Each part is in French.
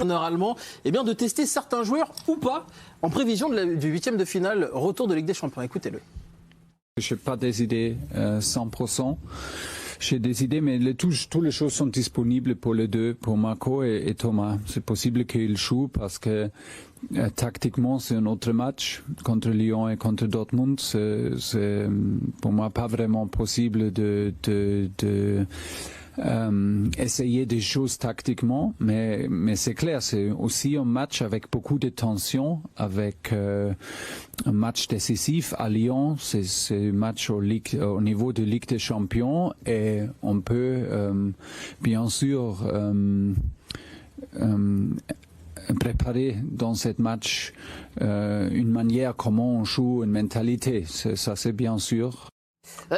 allemand, eh bien de tester certains joueurs ou pas en prévision du huitième de finale retour de Ligue des Champions. Écoutez-le. Je n'ai pas des idées 100%. J'ai des idées, mais toutes les choses sont disponibles pour les deux, pour Marco et Thomas. C'est possible qu'ils jouent parce que tactiquement, c'est un autre match contre Lyon et contre Dortmund. C'est pour moi pas vraiment possible de essayer des choses tactiquement, mais c'est clair, c'est aussi un match avec beaucoup de tension, avec un match décisif à Lyon. C'est un match au niveau de Ligue des Champions et on peut bien sûr préparer dans ce match une manière comment on joue, une mentalité. Ça c'est bien sûr.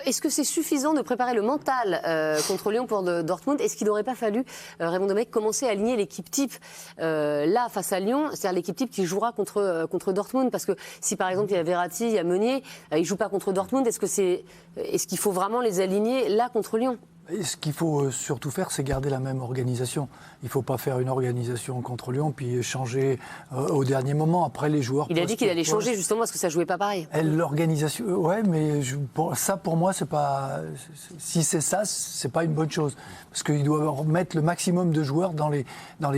Est-ce que c'est suffisant de préparer le mental contre Lyon pour Dortmund? Est-ce qu'il n'aurait pas fallu, Raymond Domenech, commencer à aligner l'équipe type là face à Lyon, c'est-à-dire l'équipe type qui jouera contre Dortmund? Parce que si par exemple il y a Verratti, il y a Meunier, ils ne jouent pas contre Dortmund, est-ce qu'il faut vraiment les aligner là contre Lyon? Et ce qu'il faut surtout faire, c'est garder la même organisation. Il ne faut pas faire une organisation contre Lyon puis changer au dernier moment. Après, les joueurs... Il a dit qu'il allait changer justement parce que ça ne jouait pas pareil. L'organisation... Ouais, mais ça, pour moi, c'est pas... Si c'est ça, c'est pas une bonne chose. Parce qu'il doit remettre le maximum de joueurs dans les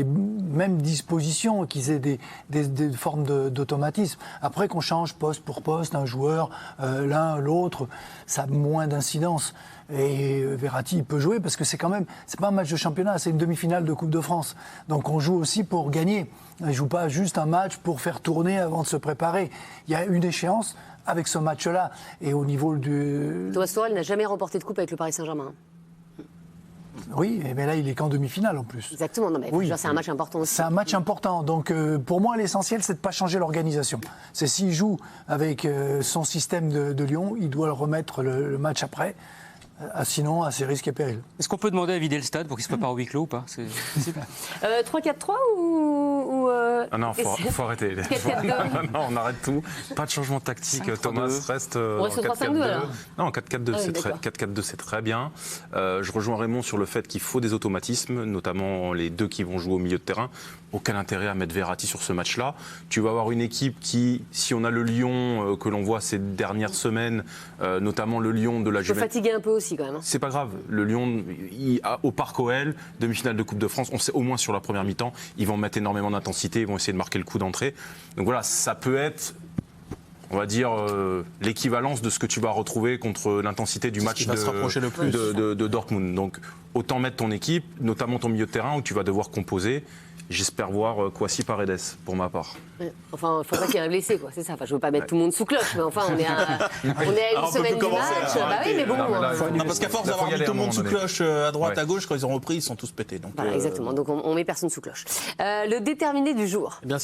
mêmes dispositions, qu'ils aient des formes d'automatisme. Après, qu'on change poste pour poste, un joueur, l'un, l'autre, ça a moins d'incidence. Et Verratti, il peut jouer parce que c'est pas un match de championnat, c'est une demi-finale de Coupe de France. Donc on joue aussi pour gagner. On ne joue pas juste un match pour faire tourner avant de se préparer. Il y a une échéance avec ce match-là. Et au niveau du... Thomas Tuchel n'a jamais remporté de coupe avec le Paris Saint-Germain. Oui, mais là, il est qu'en demi-finale en plus. Exactement, non, mais oui, c'est un match important aussi. C'est un match important. Donc, pour moi, l'essentiel, c'est de ne pas changer l'organisation. C'est s'il joue avec son système de Lyon, il doit le remettre le match après. Sinon, à ses risques et périls. Est-ce qu'on peut demander à vider le stade pour qu'il se prépare au huis clos ou pas? 3-4-3 ou Ah non, faut arrêter. 4-4-2. Non, on arrête tout. Pas de changement tactique. Thomas reste en 4-4-2. alors. Non, 4-4-2, c'est très bien. Je rejoins Raymond sur le fait qu'il faut des automatismes, notamment les deux qui vont jouer au milieu de terrain. Aucun intérêt à mettre Verratti sur ce match-là. Tu vas avoir une équipe qui, si on a le Lyon que l'on voit ces dernières semaines, notamment le Lyon de la Juventus. Il faut fatiguer un peu aussi quand même. C'est pas grave. Le Lyon, au Parc OL, demi-finale de Coupe de France, on sait au moins sur la première mi-temps, ils vont mettre énormément d'intensité, ils vont essayer de marquer le coup d'entrée. Donc voilà, ça peut être, on va dire, l'équivalence de ce que tu vas retrouver contre l'intensité du match de Dortmund. Donc autant mettre ton équipe, notamment ton milieu de terrain où tu vas devoir composer. J'espère voir Kwasi Paredes pour ma part. Enfin, il ne faudrait qu'il y ait un blessé, quoi. C'est ça. Enfin, je ne veux pas mettre tout le monde sous cloche, mais enfin, on est à une semaine du match. Bah oui, mais bon. Non, parce qu'à force d'avoir mis tout le monde sous cloche à droite, à gauche, quand ils ont repris, ils sont tous pétés. Donc, voilà, exactement. Donc on met personne sous cloche. Le déterminé du jour. Eh bien,